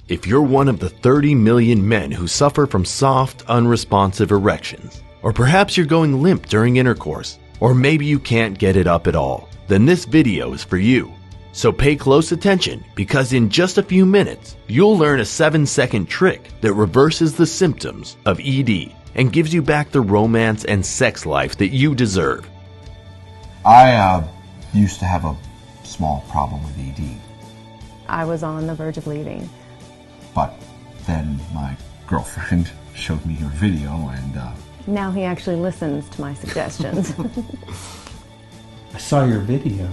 If you're one of the 30 million men who suffer from soft, unresponsive erections, or perhaps you're going limp during intercourse, or maybe you can't get it up at all, then this video is for you. So pay close attention, because in just a few minutes, you'll learn a 7-second trick that reverses the symptoms of ED and gives you back the romance and sex life that you deserve. I used to have a small problem with ED. I was on the verge of leaving. But then my girlfriend showed me your video and... Now he actually listens to my suggestions. I saw your video.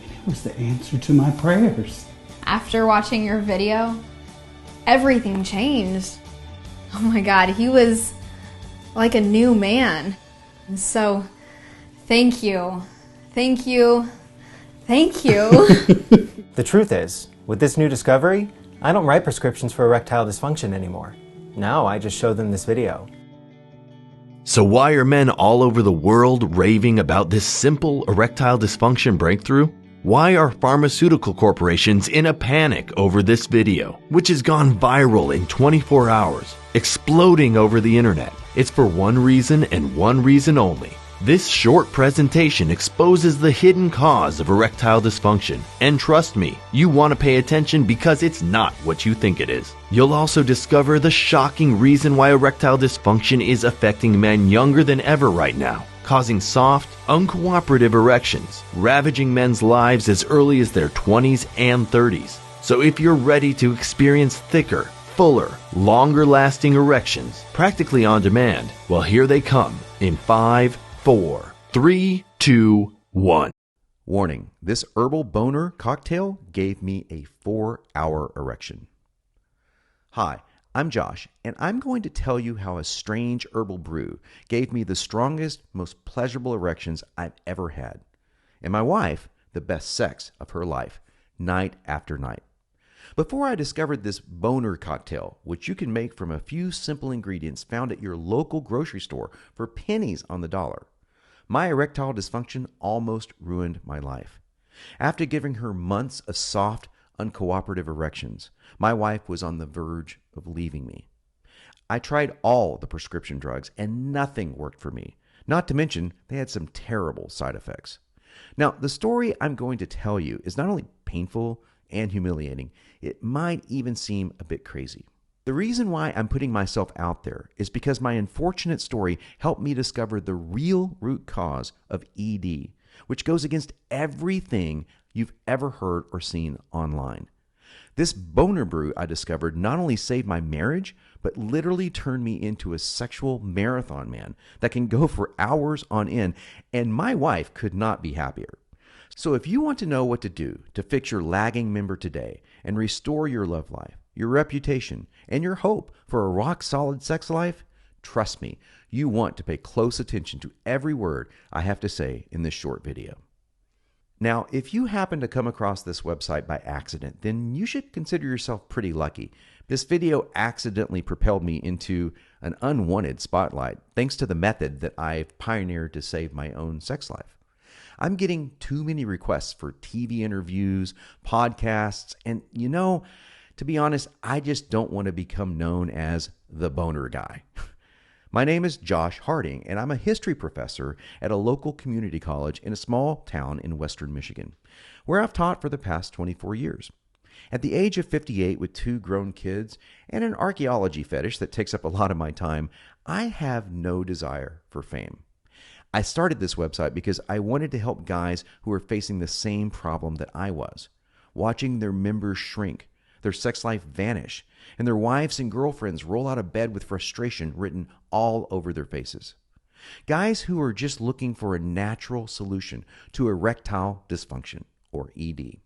It was the answer to my prayers. After watching your video, everything changed. Oh my God, he was like a new man. And so, thank you. Thank you. Thank you. The truth is, with this new discovery, I don't write prescriptions for erectile dysfunction anymore. Now I just show them this video. So why are men all over the world raving about this simple erectile dysfunction breakthrough? Why are pharmaceutical corporations in a panic over this video, which has gone viral in 24 hours, exploding over the internet? It's for one reason and one reason only. This short presentation exposes the hidden cause of erectile dysfunction, and trust me, you want to pay attention because it's not what you think it is. You'll also discover the shocking reason why erectile dysfunction is affecting men younger than ever right now, causing soft, uncooperative erections, ravaging men's lives as early as their 20s and 30s. So if you're ready to experience thicker, fuller, longer-lasting erections, practically on demand, well, here they come in 5, 4, 3, 2, 1. Warning, this herbal boner cocktail gave me a 4-hour erection. Hi, I'm Josh, and I'm going to tell you how a strange herbal brew gave me the strongest, most pleasurable erections I've ever had. And my wife, the best sex of her life, night after night. Before I discovered this boner cocktail, which you can make from a few simple ingredients found at your local grocery store for pennies on the dollar, my erectile dysfunction almost ruined my life. After giving her months of soft, uncooperative erections, my wife was on the verge of leaving me. I tried all the prescription drugs and nothing worked for me. Not to mention, they had some terrible side effects. Now, the story I'm going to tell you is not only painful and humiliating, it might even seem a bit crazy. The reason why I'm putting myself out there is because my unfortunate story helped me discover the real root cause of ED, which goes against everything you've ever heard or seen online. This boner brew I discovered not only saved my marriage, but literally turned me into a sexual marathon man that can go for hours on end, and my wife could not be happier. So if you want to know what to do to fix your lagging member today and restore your love life, your reputation, and your hope for a rock-solid sex life, trust me, you want to pay close attention to every word I have to say in this short video. Now, if you happen to come across this website by accident, then you should consider yourself pretty lucky. This video accidentally propelled me into an unwanted spotlight, thanks to the method that I've pioneered to save my own sex life. I'm getting too many requests for TV interviews, podcasts, and to be honest, I just don't want to become known as the boner guy. My name is Josh Harding, and I'm a history professor at a local community college in a small town in western Michigan, where I've taught for the past 24 years. At the age of 58 with 2 grown kids and an archaeology fetish that takes up a lot of my time, I have no desire for fame. I started this website because I wanted to help guys who are facing the same problem that I was, watching their members shrink, their sex life vanish, and their wives and girlfriends roll out of bed with frustration written all over their faces. Guys who are just looking for a natural solution to erectile dysfunction, or ED.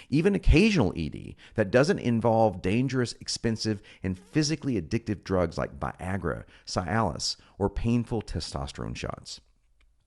Even occasional ED that doesn't involve dangerous, expensive, and physically addictive drugs like Viagra, Cialis, or painful testosterone shots.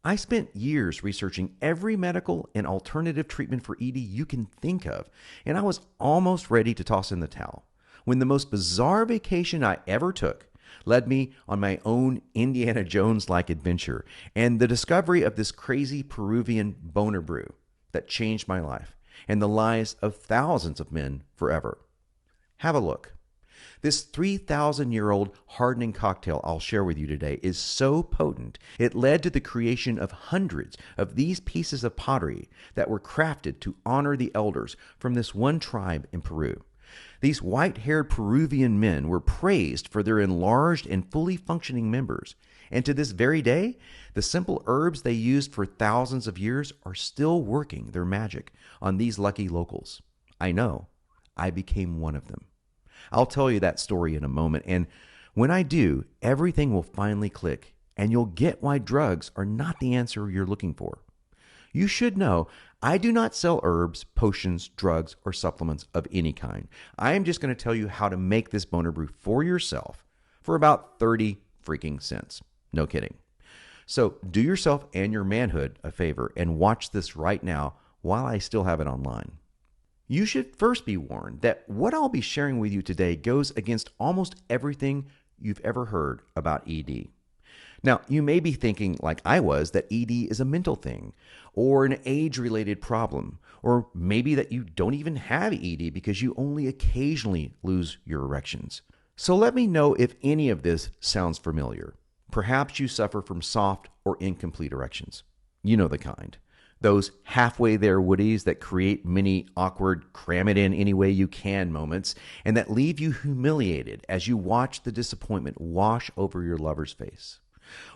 I spent years researching every medical and alternative treatment for ED you can think of, and I was almost ready to toss in the towel when the most bizarre vacation I ever took led me on my own Indiana Jones-like adventure and the discovery of this crazy Peruvian boner brew that changed my life and the lives of thousands of men forever. Have a look. This 3,000-year-old hardening cocktail I'll share with you today is so potent, it led to the creation of hundreds of these pieces of pottery that were crafted to honor the elders from this one tribe in Peru. These white-haired Peruvian men were praised for their enlarged and fully functioning members. And to this very day, the simple herbs they used for thousands of years are still working their magic on these lucky locals. I know. I became one of them. I'll tell you that story in a moment, and when I do, everything will finally click, and you'll get why drugs are not the answer you're looking for. You should know, I do not sell herbs, potions, drugs, or supplements of any kind. I am just going to tell you how to make this boner brew for yourself for about 30 freaking cents. No kidding. So do yourself and your manhood a favor and watch this right now while I still have it online. You should first be warned that what I'll be sharing with you today goes against almost everything you've ever heard about ED. Now, you may be thinking, like I was, that ED is a mental thing or an age-related problem, or maybe that you don't even have ED because you only occasionally lose your erections. So let me know if any of this sounds familiar. Perhaps you suffer from soft or incomplete erections. You know the kind. Those halfway there woodies that create many awkward cram it in any way you can moments and that leave you humiliated as you watch the disappointment wash over your lover's face.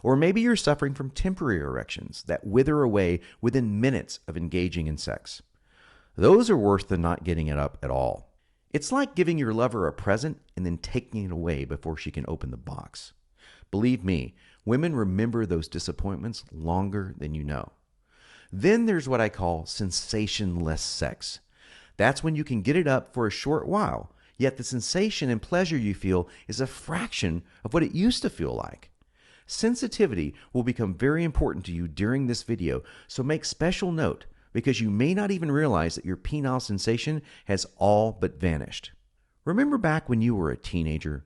Or maybe you're suffering from temporary erections that wither away within minutes of engaging in sex. Those are worse than not getting it up at all. It's like giving your lover a present and then taking it away before she can open the box. Believe me, women remember those disappointments longer than you know. Then there's what I call sensationless sex. That's when you can get it up for a short while, yet the sensation and pleasure you feel is a fraction of what it used to feel like. Sensitivity will become very important to you during this video, so make special note because you may not even realize that your penile sensation has all but vanished. Remember back when you were a teenager?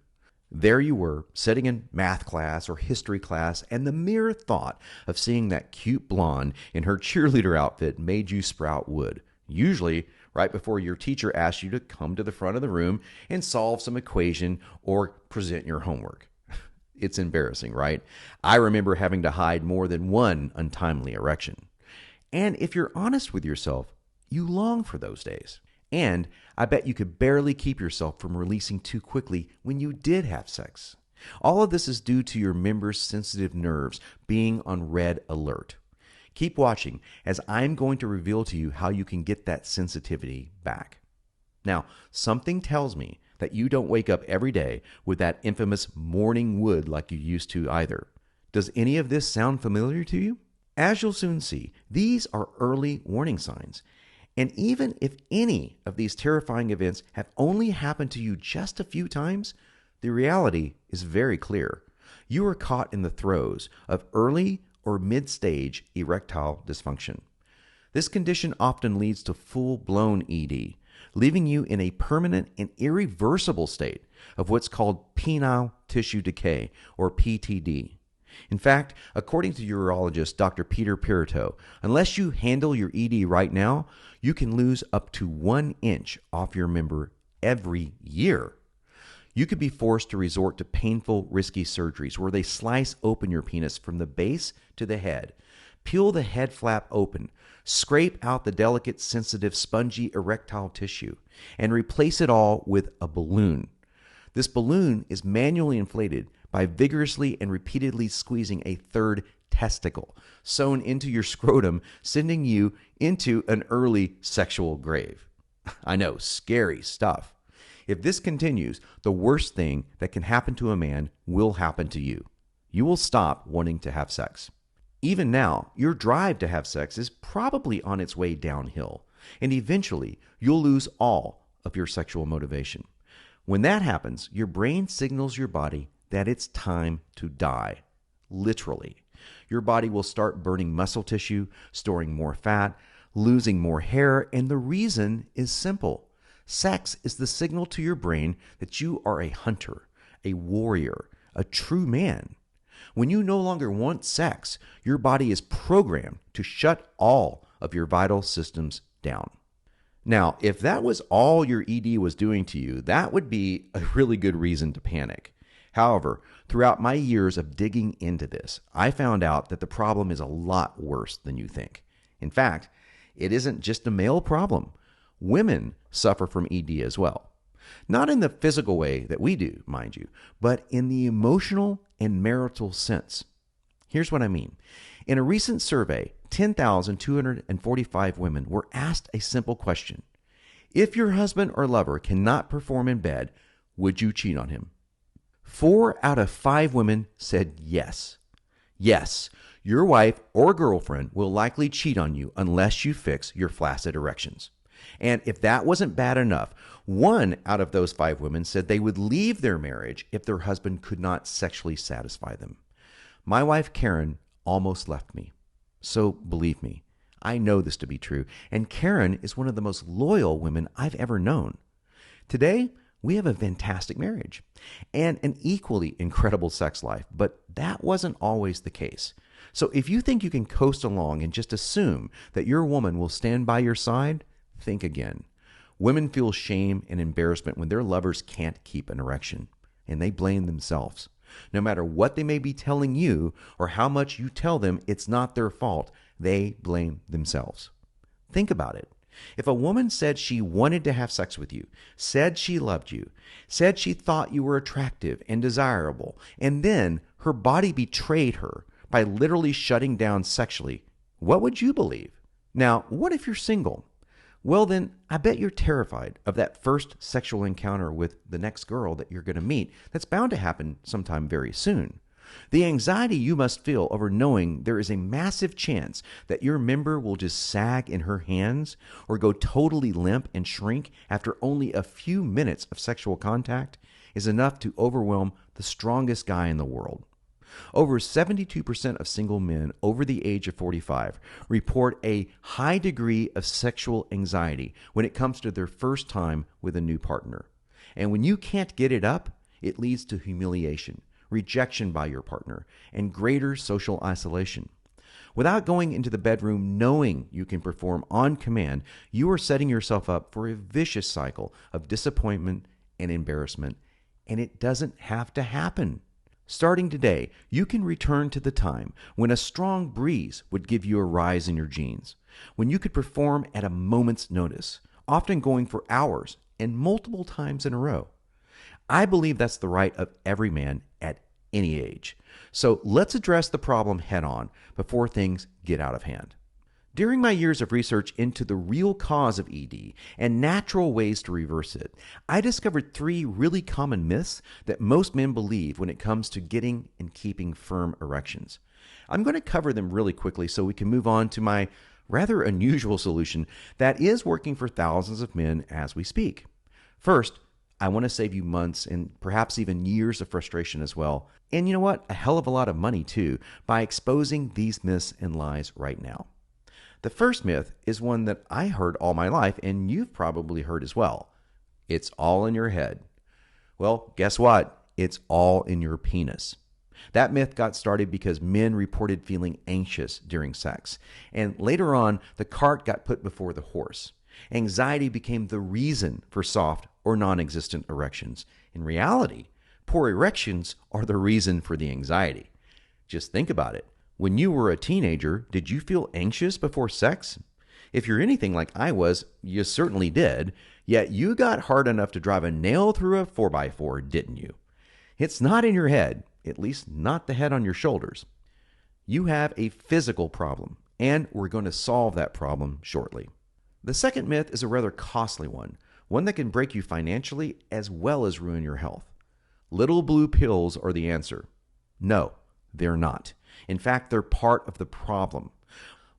There you were, sitting in math class or history class, and the mere thought of seeing that cute blonde in her cheerleader outfit made you sprout wood, usually right before your teacher asked you to come to the front of the room and solve some equation or present your homework. It's embarrassing, right? I remember having to hide more than one untimely erection. And if you're honest with yourself, you long for those days. And I bet you could barely keep yourself from releasing too quickly when you did have sex. All of this is due to your members' sensitive nerves being on red alert. Keep watching as I'm going to reveal to you how you can get that sensitivity back. Now, something tells me that you don't wake up every day with that infamous morning wood like you used to either. Does any of this sound familiar to you? As you'll soon see, these are early warning signs. And even if any of these terrifying events have only happened to you just a few times, the reality is very clear. You are caught in the throes of early or mid-stage erectile dysfunction. This condition often leads to full-blown ED, leaving you in a permanent and irreversible state of what's called penile tissue decay, or PTD. In fact, according to urologist Dr. Peter Pirito, unless you handle your ED right now, you can lose up to 1 inch off your member every year. You could be forced to resort to painful, risky surgeries where they slice open your penis from the base to the head, peel the head flap open, scrape out the delicate, sensitive, spongy erectile tissue, and replace it all with a balloon. This balloon is manually inflated by vigorously and repeatedly squeezing a third testicle sewn into your scrotum, sending you into an early sexual grave. I know, scary stuff. If this continues, the worst thing that can happen to a man will happen to you. You will stop wanting to have sex. Even now, your drive to have sex is probably on its way downhill, and eventually you'll lose all of your sexual motivation. When that happens, your brain signals your body that it's time to die. Literally. Your body will start burning muscle tissue, storing more fat, losing more hair, and the reason is simple. Sex is the signal to your brain that you are a hunter, a warrior, a true man. When you no longer want sex, your body is programmed to shut all of your vital systems down. Now, if that was all your ED was doing to you, that would be a really good reason to panic. However, throughout my years of digging into this, I found out that the problem is a lot worse than you think. In fact, it isn't just a male problem. Women suffer from ED as well. Not in the physical way that we do, mind you, but in the emotional and marital sense. Here's what I mean. In a recent survey, 10,245 women were asked a simple question. If your husband or lover cannot perform in bed, would you cheat on him? 4 out of 5 women said yes. Yes, your wife or girlfriend will likely cheat on you unless you fix your flaccid erections. And if that wasn't bad enough, 1 out of those 5 women said they would leave their marriage if their husband could not sexually satisfy them. My wife, Karen, almost left me. So believe me, I know this to be true, and Karen is one of the most loyal women I've ever known. Today, we have a fantastic marriage and an equally incredible sex life, but that wasn't always the case. So if you think you can coast along and just assume that your woman will stand by your side, think again. Women feel shame and embarrassment when their lovers can't keep an erection, and they blame themselves. No matter what they may be telling you or how much you tell them it's not their fault, they blame themselves. Think about it. If a woman said she wanted to have sex with you, said she loved you, said she thought you were attractive and desirable, and then her body betrayed her by literally shutting down sexually, what would you believe? Now, what if you're single? Well, then I bet you're terrified of that first sexual encounter with the next girl that you're going to meet that's bound to happen sometime very soon. The anxiety you must feel over knowing there is a massive chance that your member will just sag in her hands or go totally limp and shrink after only a few minutes of sexual contact is enough to overwhelm the strongest guy in the world. Over 72% of single men over the age of 45 report a high degree of sexual anxiety when it comes to their first time with a new partner. And when you can't get it up, it leads to humiliation, rejection by your partner, and greater social isolation. Without going into the bedroom knowing you can perform on command, you are setting yourself up for a vicious cycle of disappointment and embarrassment, and it doesn't have to happen. Starting today, you can return to the time when a strong breeze would give you a rise in your genes, when you could perform at a moment's notice, often going for hours and multiple times in a row. I believe that's the right of every man at any age. So let's address the problem head on before things get out of hand. During my years of research into the real cause of ED and natural ways to reverse it, I discovered 3 really common myths that most men believe when it comes to getting and keeping firm erections. I'm going to cover them really quickly so we can move on to my rather unusual solution that is working for thousands of men as we speak. First, I want to save you months and perhaps even years of frustration as well. And you know what? A hell of a lot of money too by exposing these myths and lies right now. The first myth is one that I heard all my life, and you've probably heard as well. It's all in your head. Well, guess what? It's all in your penis. That myth got started because men reported feeling anxious during sex, and later on, the cart got put before the horse. Anxiety became the reason for soft or non-existent erections. In reality, poor erections are the reason for the anxiety. Just think about it. When you were a teenager, did you feel anxious before sex? If you're anything like I was, you certainly did, yet you got hard enough to drive a nail through a 4x4, didn't you? It's not in your head, at least not the head on your shoulders. You have a physical problem, and we're going to solve that problem shortly. The second myth is a rather costly one that can break you financially as well as ruin your health. Little blue pills are the answer. No, they're not. In fact, they're part of the problem.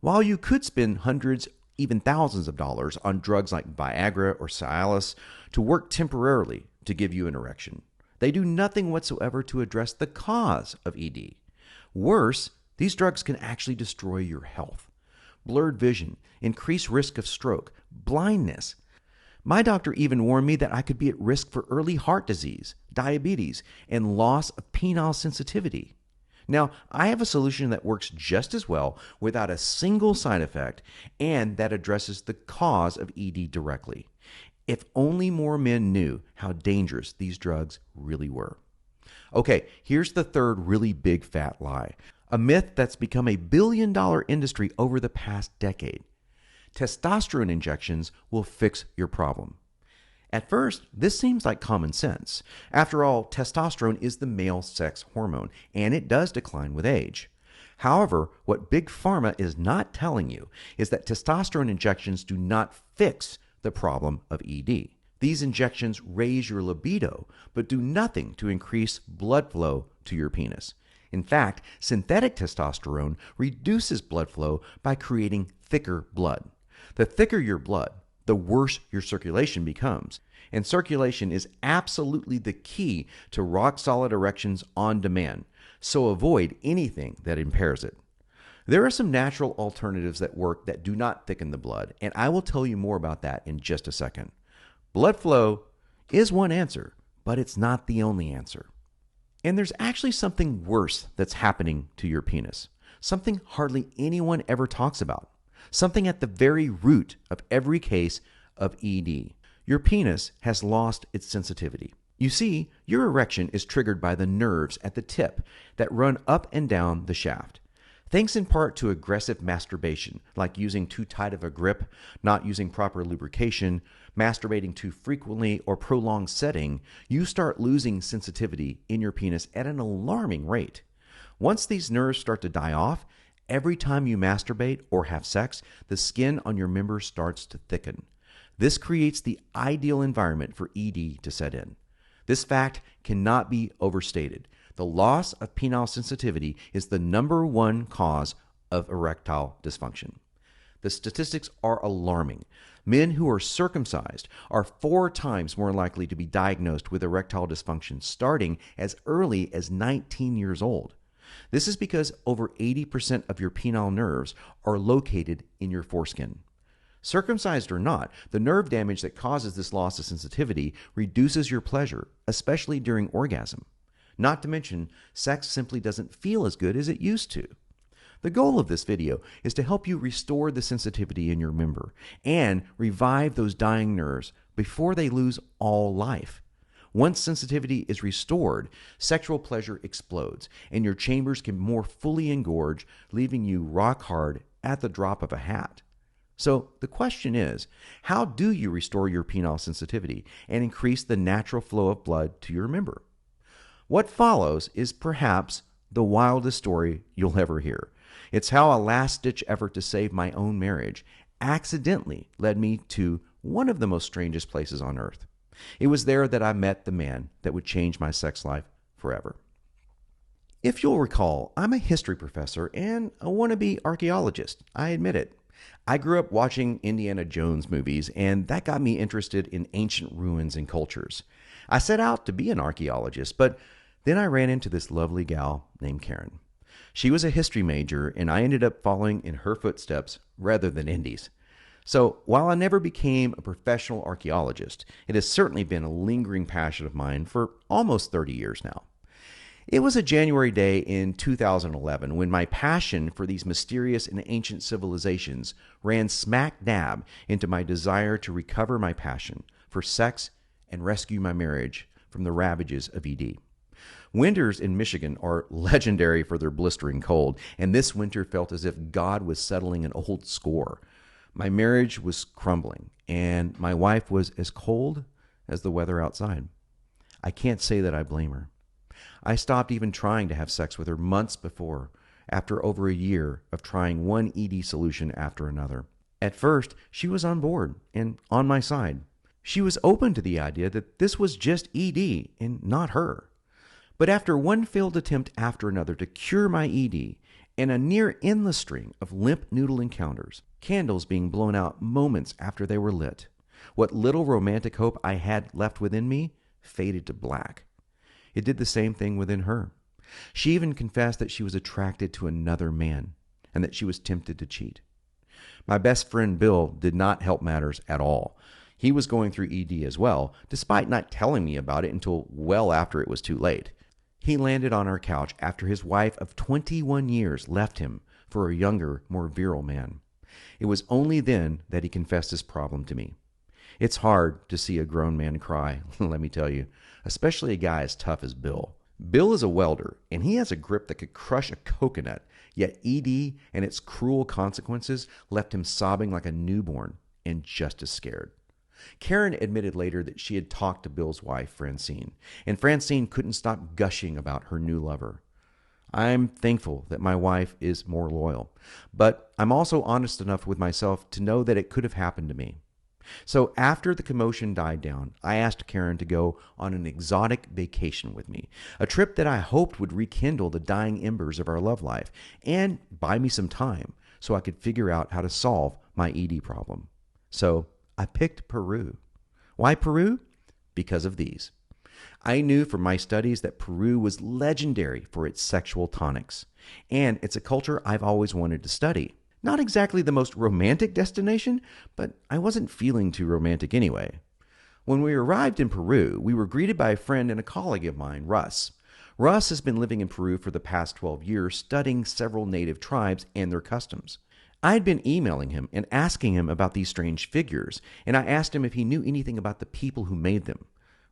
While you could spend hundreds, even thousands of dollars on drugs like Viagra or Cialis to work temporarily to give you an erection, they do nothing whatsoever to address the cause of ED. Worse, these drugs can actually destroy your health. Blurred vision, increased risk of stroke, blindness. My doctor even warned me that I could be at risk for early heart disease, diabetes, and loss of penile sensitivity. Now, I have a solution that works just as well without a single side effect and that addresses the cause of ED directly. If only more men knew how dangerous these drugs really were. Okay, here's the third really big fat lie, a myth that's become a billion-dollar industry over the past decade. Testosterone injections will fix your problem. At first, this seems like common sense. After all, testosterone is the male sex hormone, and it does decline with age. However, what Big Pharma is not telling you is that testosterone injections do not fix the problem of ED. These injections raise your libido, but do nothing to increase blood flow to your penis. In fact, synthetic testosterone reduces blood flow by creating thicker blood. The thicker your blood, the worse your circulation becomes. And circulation is absolutely the key to rock-solid erections on demand, so avoid anything that impairs it. There are some natural alternatives that work that do not thicken the blood, and I will tell you more about that in just a second. Blood flow is one answer, but it's not the only answer. And there's actually something worse that's happening to your penis, something hardly anyone ever talks about. Something at the very root of every case of ED. Your penis has lost its sensitivity. You see, your erection is triggered by the nerves at the tip that run up and down the shaft. Thanks in part to aggressive masturbation, like using too tight of a grip, not using proper lubrication, masturbating too frequently, or prolonged setting, you start losing sensitivity in your penis at an alarming rate. Once these nerves start to die off, every time you masturbate or have sex, the skin on your member starts to thicken. This creates the ideal environment for ED to set in. This fact cannot be overstated. The loss of penile sensitivity is the number one cause of erectile dysfunction. The statistics are alarming. Men who are circumcised are 4 times more likely to be diagnosed with erectile dysfunction starting as early as 19 years old. This is because over 80% of your penile nerves are located in your foreskin. Circumcised or not, the nerve damage that causes this loss of sensitivity reduces your pleasure, especially during orgasm. Not to mention, sex simply doesn't feel as good as it used to. The goal of this video is to help you restore the sensitivity in your member and revive those dying nerves before they lose all life. Once sensitivity is restored, sexual pleasure explodes, and your chambers can more fully engorge, leaving you rock hard at the drop of a hat. So the question is, how do you restore your penile sensitivity and increase the natural flow of blood to your member? What follows is perhaps the wildest story you'll ever hear. It's how a last-ditch effort to save my own marriage accidentally led me to one of the most strangest places on earth. It was there that I met the man that would change my sex life forever. If you'll recall, I'm a history professor and a wannabe archaeologist. I admit it. I grew up watching Indiana Jones movies, and that got me interested in ancient ruins and cultures. I set out to be an archaeologist, but then I ran into this lovely gal named Karen. She was a history major, and I ended up following in her footsteps rather than Indy's. So while I never became a professional archaeologist, it has certainly been a lingering passion of mine for almost 30 years now. It was a January day in 2011 when my passion for these mysterious and ancient civilizations ran smack dab into my desire to recover my passion for sex and rescue my marriage from the ravages of ED. Winters in Michigan are legendary for their blistering cold, and this winter felt as if God was settling an old score. My marriage was crumbling, and my wife was as cold as the weather outside. I can't say that I blame her. I stopped even trying to have sex with her months before, after over a year of trying one ED solution after another. At first, she was on board and on my side. She was open to the idea that this was just ED and not her. But after one failed attempt after another to cure my ED and a near endless string of limp noodle encounters, candles being blown out moments after they were lit, what little romantic hope I had left within me faded to black. It did the same thing within her. She even confessed that she was attracted to another man and that she was tempted to cheat. My best friend Bill did not help matters at all. He was going through ED as well, despite not telling me about it until well after it was too late. He landed on our couch after his wife of 21 years left him for a younger, more virile man. It was only then that he confessed his problem to me. It's hard to see a grown man cry, let me tell you, especially a guy as tough as Bill. Bill is a welder, and he has a grip that could crush a coconut, yet ED and its cruel consequences left him sobbing like a newborn and just as scared. Karen admitted later that she had talked to Bill's wife, Francine, and Francine couldn't stop gushing about her new lover. I'm thankful that my wife is more loyal, but I'm also honest enough with myself to know that it could have happened to me. So after the commotion died down, I asked Karen to go on an exotic vacation with me, a trip that I hoped would rekindle the dying embers of our love life and buy me some time so I could figure out how to solve my ED problem. So I picked Peru. Why Peru? Because of these. I knew from my studies that Peru was legendary for its sexual tonics, and it's a culture I've always wanted to study. Not exactly the most romantic destination, but I wasn't feeling too romantic anyway. When we arrived in Peru, we were greeted by a friend and a colleague of mine, Russ. Russ has been living in Peru for the past 12 years, studying several native tribes and their customs. I had been emailing him and asking him about these strange figures, and I asked him if he knew anything about the people who made them.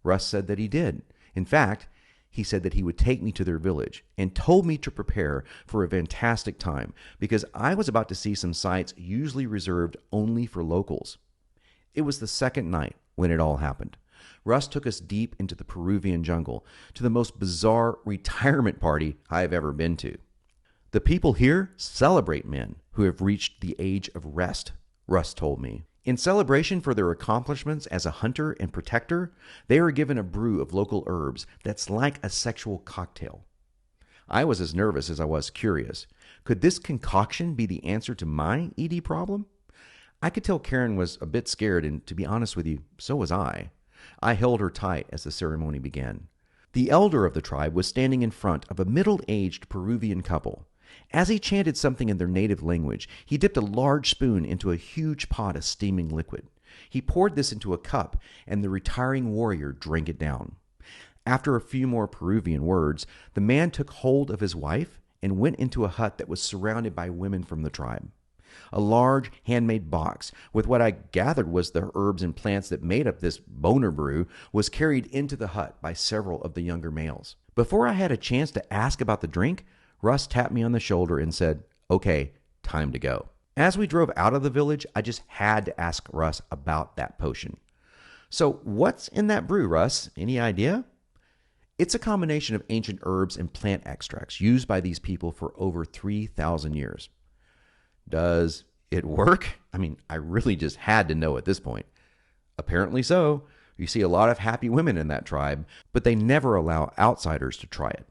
Russ said that he did. In fact, he said that he would take me to their village and told me to prepare for a fantastic time because I was about to see some sights usually reserved only for locals. It was the second night when it all happened. Russ took us deep into the Peruvian jungle to the most bizarre retirement party I have ever been to. The people here celebrate men who have reached the age of rest, Russ told me. In celebration for their accomplishments as a hunter and protector, they are given a brew of local herbs that's like a sexual cocktail. I was as nervous as I was curious. Could this concoction be the answer to my ED problem? I could tell Karen was a bit scared, and to be honest with you, so was I. I held her tight as the ceremony began. The elder of the tribe was standing in front of a middle-aged Peruvian couple. As he chanted something in their native language, he dipped a large spoon into a huge pot of steaming liquid. He poured this into a cup, and the retiring warrior drank it down. After a few more Peruvian words, the man took hold of his wife and went into a hut that was surrounded by women from the tribe. A large handmade box with what I gathered was the herbs and plants that made up this boner brew was carried into the hut by several of the younger males. Before I had a chance to ask about the drink, Russ tapped me on the shoulder and said, "Okay, time to go." As we drove out of the village, I just had to ask Russ about that potion. "So what's in that brew, Russ? Any idea?" "It's a combination of ancient herbs and plant extracts used by these people for over 3,000 years. "Does it work?" I really just had to know at this point. "Apparently so. You see a lot of happy women in that tribe, but they never allow outsiders to try it."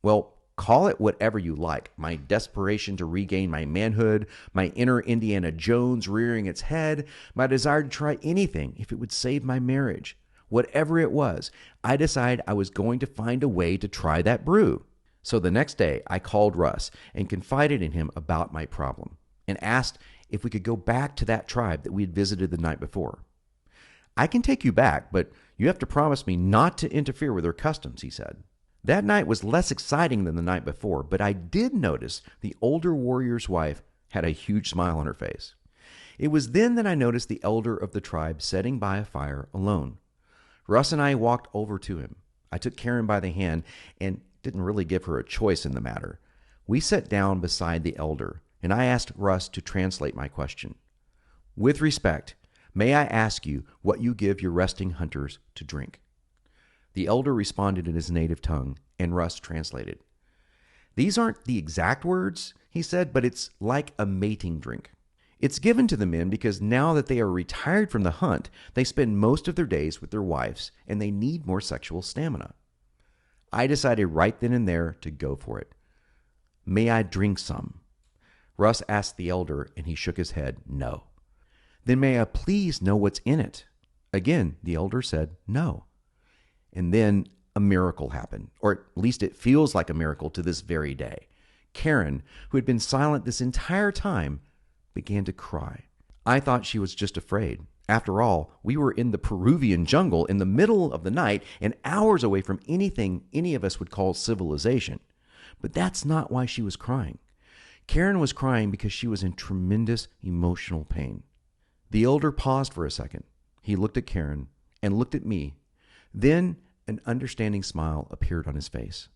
"Well, call it whatever you like. My desperation to regain my manhood, my inner Indiana Jones rearing its head, my desire to try anything if it would save my marriage. Whatever it was, I decided I was going to find a way to try that brew." So the next day, I called Russ and confided in him about my problem and asked if we could go back to that tribe that we had visited the night before. "I can take you back, but you have to promise me not to interfere with their customs," he said. That night was less exciting than the night before, but I did notice the older warrior's wife had a huge smile on her face. It was then that I noticed the elder of the tribe sitting by a fire alone. Russ and I walked over to him. I took Karen by the hand and didn't really give her a choice in the matter. We sat down beside the elder, and I asked Russ to translate my question. "With respect, may I ask you what you give your resting hunters to drink?" The elder responded in his native tongue, and Russ translated. "These aren't the exact words," he said, "but it's like a mating drink. It's given to the men because now that they are retired from the hunt, they spend most of their days with their wives, and they need more sexual stamina." I decided right then and there to go for it. "May I drink some?" Russ asked the elder, and he shook his head, no. "Then may I please know what's in it?" Again, the elder said no. And then a miracle happened, or at least it feels like a miracle to this very day. Karen, who had been silent this entire time, began to cry. I thought she was just afraid. After all, we were in the Peruvian jungle in the middle of the night and hours away from anything any of us would call civilization. But that's not why she was crying. Karen was crying because she was in tremendous emotional pain. The elder paused for a second. He looked at Karen and looked at me. Then an understanding smile appeared on his face.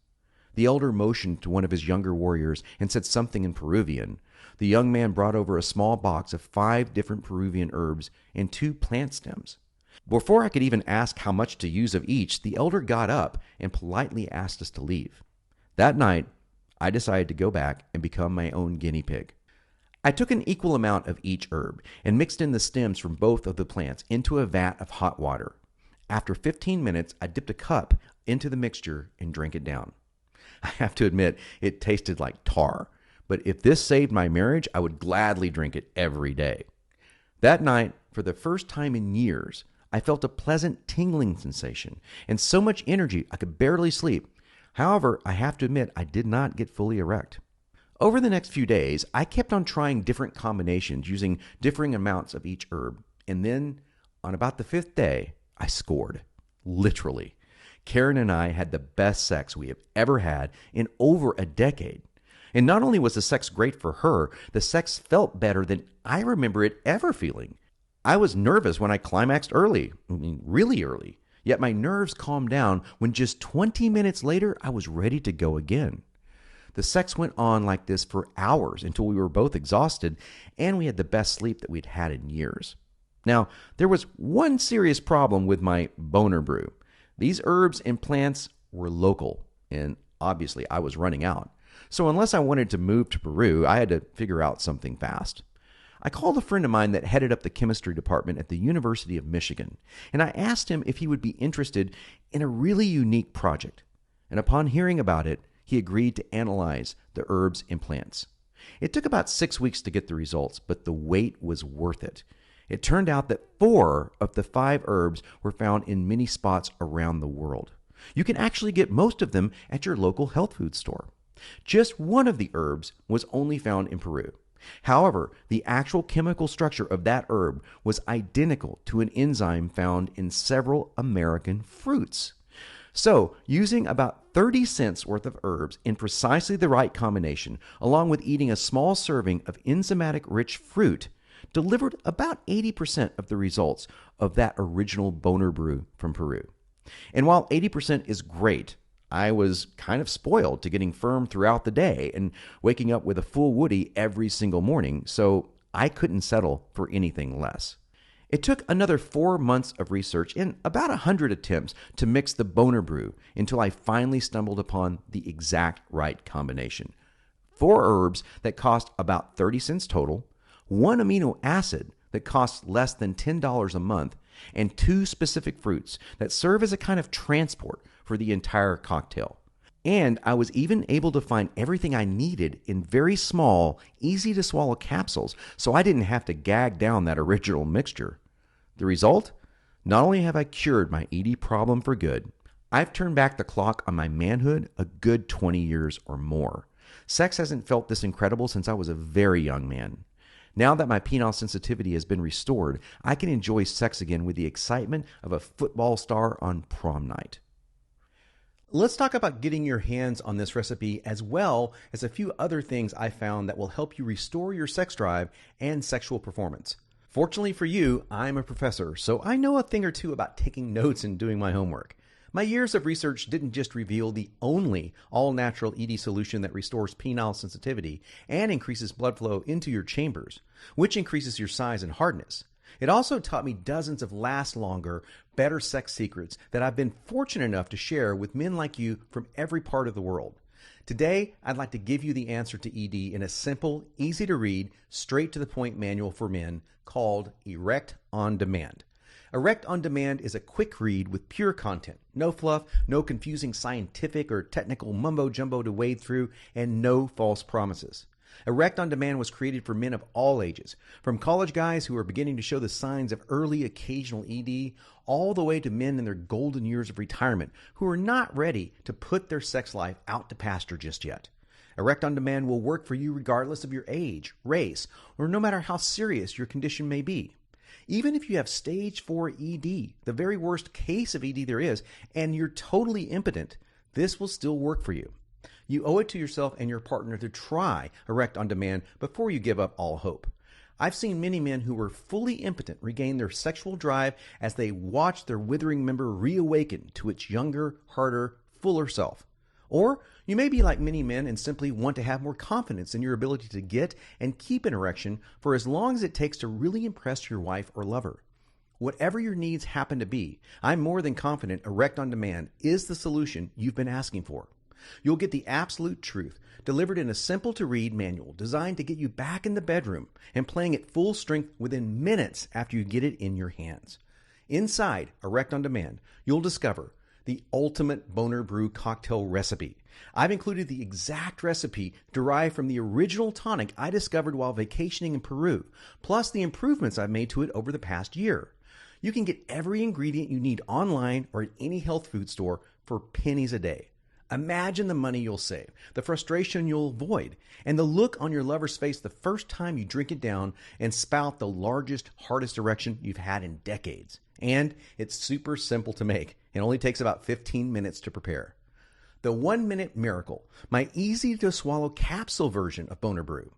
The elder motioned to one of his younger warriors and said something in Peruvian. The young man brought over a small box of 5 different Peruvian herbs and 2 plant stems. Before I could even ask how much to use of each, the elder got up and politely asked us to leave. That night, I decided to go back and become my own guinea pig. I took an equal amount of each herb and mixed in the stems from both of the plants into a vat of hot water. After 15 minutes, I dipped a cup into the mixture and drank it down. I have to admit, it tasted like tar, but if this saved my marriage, I would gladly drink it every day. That night, for the first time in years, I felt a pleasant tingling sensation and so much energy I could barely sleep. However, I have to admit, I did not get fully erect. Over the next few days, I kept on trying different combinations using differing amounts of each herb, and then, on about the 5th day, I scored. Literally. Karen and I had the best sex we have ever had in over a decade. And not only was the sex great for her, the sex felt better than I remember it ever feeling. I was nervous when I climaxed early, really early. Yet my nerves calmed down when just 20 minutes later, I was ready to go again. The sex went on like this for hours until we were both exhausted, and we had the best sleep that we'd had in years. Now, there was one serious problem with my boner brew. These herbs and plants were local, and obviously I was running out. So unless I wanted to move to Peru, I had to figure out something fast. I called a friend of mine that headed up the chemistry department at the University of Michigan, and I asked him if he would be interested in a really unique project. And upon hearing about it, he agreed to analyze the herbs and plants. It took about 6 weeks to get the results, but the wait was worth it. It turned out that 4 of the 5 herbs were found in many spots around the world. You can actually get most of them at your local health food store. Just one of the herbs was only found in Peru. However, the actual chemical structure of that herb was identical to an enzyme found in several American fruits. So, using about 30 cents worth of herbs in precisely the right combination, along with eating a small serving of enzymatic-rich fruit, delivered about 80% of the results of that original boner brew from Peru. And while 80% is great, I was kind of spoiled to getting firm throughout the day and waking up with a full woody every single morning, so I couldn't settle for anything less. It took another 4 months of research and about 100 attempts to mix the boner brew until I finally stumbled upon the exact right combination. 4 herbs that cost about 30 cents total, 1 amino acid that costs less than $10 a month, and 2 specific fruits that serve as a kind of transport for the entire cocktail. And I was even able to find everything I needed in very small, easy-to-swallow capsules, so I didn't have to gag down that original mixture. The result? Not only have I cured my ED problem for good, I've turned back the clock on my manhood a good 20 years or more. Sex hasn't felt this incredible since I was a very young man. Now that my penile sensitivity has been restored, I can enjoy sex again with the excitement of a football star on prom night. Let's talk about getting your hands on this recipe as well as a few other things I found that will help you restore your sex drive and sexual performance. Fortunately for you, I'm a professor, so I know a thing or two about taking notes and doing my homework. My years of research didn't just reveal the only all-natural ED solution that restores penile sensitivity and increases blood flow into your chambers, which increases your size and hardness. It also taught me dozens of last longer, better sex secrets that I've been fortunate enough to share with men like you from every part of the world. Today, I'd like to give you the answer to ED in a simple, easy-to-read, straight-to-the-point manual for men called Erect on Demand. Erect on Demand is a quick read with pure content. No fluff, no confusing scientific or technical mumbo-jumbo to wade through, and no false promises. Erect on Demand was created for men of all ages, from college guys who are beginning to show the signs of early occasional ED, all the way to men in their golden years of retirement who are not ready to put their sex life out to pasture just yet. Erect on Demand will work for you regardless of your age, race, or no matter how serious your condition may be. Even if you have stage 4 ED, the very worst case of ED there is, and you're totally impotent, this will still work for you. You owe it to yourself and your partner to try Erect on Demand before you give up all hope. I've seen many men who were fully impotent regain their sexual drive as they watch their withering member reawaken to its younger, harder, fuller self. Or you may be like many men and simply want to have more confidence in your ability to get and keep an erection for as long as it takes to really impress your wife or lover. Whatever your needs happen to be, I'm more than confident Erect on Demand is the solution you've been asking for. You'll get the absolute truth delivered in a simple-to-read manual designed to get you back in the bedroom and playing at full strength within minutes after you get it in your hands. Inside Erect on Demand, you'll discover the ultimate boner brew cocktail recipe. I've included the exact recipe derived from the original tonic I discovered while vacationing in Peru, plus the improvements I've made to it over the past year. You can get every ingredient you need online or at any health food store for pennies a day. Imagine the money you'll save, the frustration you'll avoid, and the look on your lover's face the first time you drink it down and spout the largest, hardest erection you've had in decades. And it's super simple to make. It only takes about 15 minutes to prepare. The 1 Minute Miracle, my easy to swallow capsule version of Boner Brew.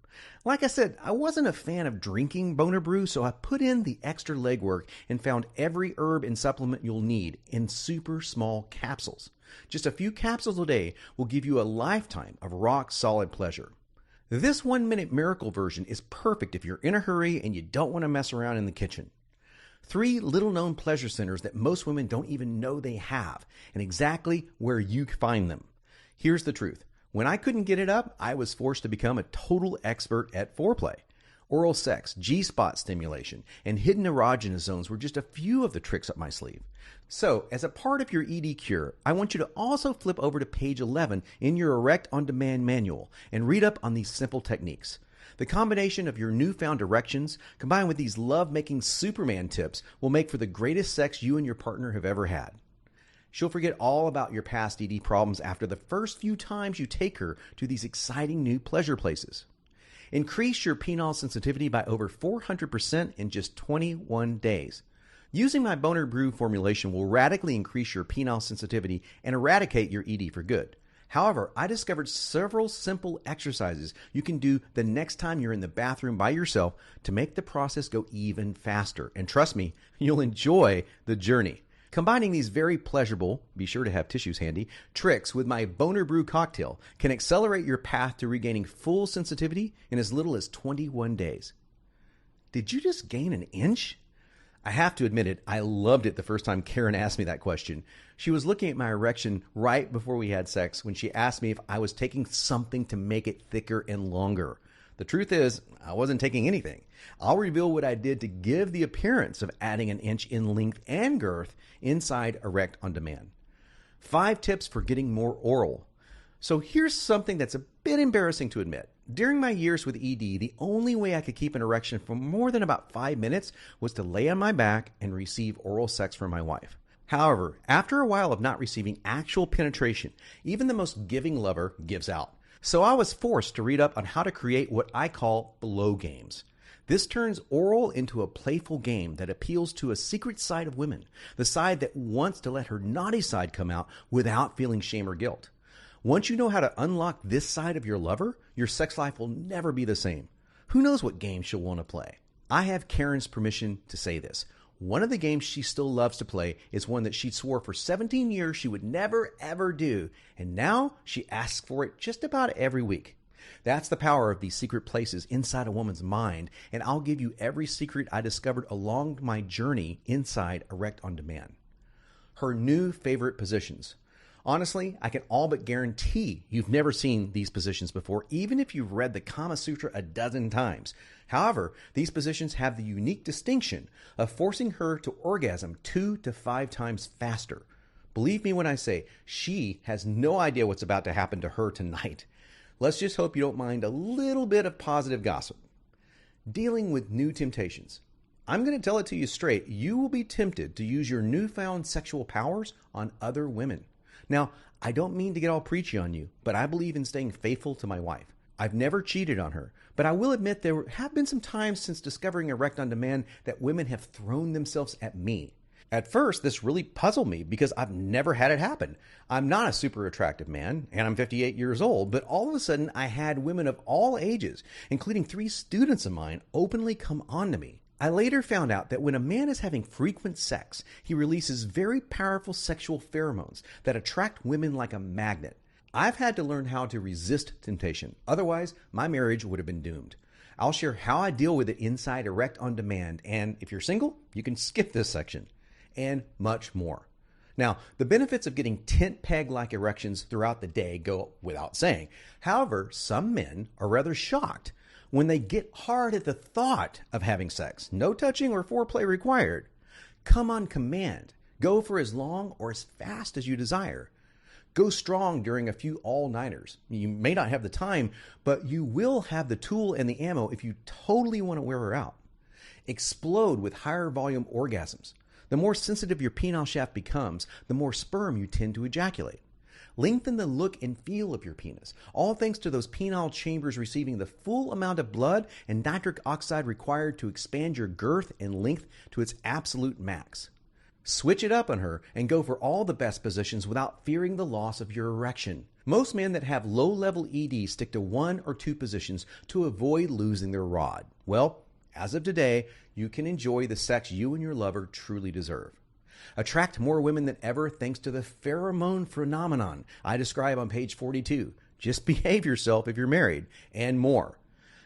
Like I said, I wasn't a fan of drinking Boner Brew, so I put in the extra legwork and found every herb and supplement you'll need in super small capsules. Just a few capsules a day will give you a lifetime of rock solid pleasure. This 1 Minute Miracle version is perfect if you're in a hurry and you don't want to mess around in the kitchen. 3 little-known pleasure centers that most women don't even know they have, and exactly where you find them. Here's the truth. When I couldn't get it up, I was forced to become a total expert at foreplay. Oral sex, G-spot stimulation, and hidden erogenous zones were just a few of the tricks up my sleeve. So, as a part of your ED cure, I want you to also flip over to page 11 in your Erect on Demand manual and read up on these simple techniques. The combination of your newfound erections combined with these love-making Superman tips will make for the greatest sex you and your partner have ever had. She'll forget all about your past ED problems after the first few times you take her to these exciting new pleasure places. Increase your penile sensitivity by over 400% in just 21 days. Using my Boner Brew formulation will radically increase your penile sensitivity and eradicate your ED for good. However, I discovered several simple exercises you can do the next time you're in the bathroom by yourself to make the process go even faster. And trust me, you'll enjoy the journey. Combining these very pleasurable, be sure to have tissues handy, tricks with my Boner Brew cocktail can accelerate your path to regaining full sensitivity in as little as 21 days. Did you just gain an inch? I have to admit it, I loved it the first time Karen asked me that question. She was looking at my erection right before we had sex when she asked me if I was taking something to make it thicker and longer. The truth is, I wasn't taking anything. I'll reveal what I did to give the appearance of adding an inch in length and girth inside Erect on Demand. 5 tips for getting more oral. So here's something that's a bit embarrassing to admit. During my years with ED, the only way I could keep an erection for more than about 5 minutes was to lay on my back and receive oral sex from my wife. However, after a while of not receiving actual penetration, even the most giving lover gives out. So I was forced to read up on how to create what I call blow games. This turns oral into a playful game that appeals to a secret side of women, the side that wants to let her naughty side come out without feeling shame or guilt. Once you know how to unlock this side of your lover, your sex life will never be the same. Who knows what game she'll want to play? I have Karen's permission to say this. One of the games she still loves to play is one that she swore for 17 years she would never ever do, and now she asks for it just about every week. That's the power of these secret places inside a woman's mind, and I'll give you every secret I discovered along my journey inside Erect on Demand. Her new favorite positions. Honestly, I can all but guarantee you've never seen these positions before, even if you've read the Kama Sutra a dozen times. However, these positions have the unique distinction of forcing her to orgasm 2 to 5 times faster. Believe me when I say, she has no idea what's about to happen to her tonight. Let's just hope you don't mind a little bit of positive gossip. Dealing with new temptations. I'm going to tell it to you straight. You will be tempted to use your newfound sexual powers on other women. Now, I don't mean to get all preachy on you, but I believe in staying faithful to my wife. I've never cheated on her, but I will admit there have been some times since discovering Erect on Demand that women have thrown themselves at me. At first, this really puzzled me because I've never had it happen. I'm not a super attractive man, and I'm 58 years old, but all of a sudden I had women of all ages, including 3 students of mine, openly come on to me. I later found out that when a man is having frequent sex, he releases very powerful sexual pheromones that attract women like a magnet. I've had to learn how to resist temptation. Otherwise, my marriage would have been doomed. I'll share how I deal with it inside Erect on Demand, and if you're single, you can skip this section. And much more. Now, the benefits of getting tent peg-like erections throughout the day go without saying. However, some men are rather shocked when they get hard at the thought of having sex. No touching or foreplay required. Come on command. Go for as long or as fast as you desire. Go strong during a few all-nighters. You may not have the time, but you will have the tool and the ammo if you totally want to wear her out. Explode with higher volume orgasms. The more sensitive your penile shaft becomes, the more sperm you tend to ejaculate. Lengthen the look and feel of your penis, all thanks to those penile chambers receiving the full amount of blood and nitric oxide required to expand your girth and length to its absolute max. Switch it up on her and go for all the best positions without fearing the loss of your erection. Most men that have low-level ED stick to 1 or 2 positions to avoid losing their rod. Well, as of today, you can enjoy the sex you and your lover truly deserve. Attract more women than ever thanks to the pheromone phenomenon I describe on page 42. Just behave yourself if you're married, and more.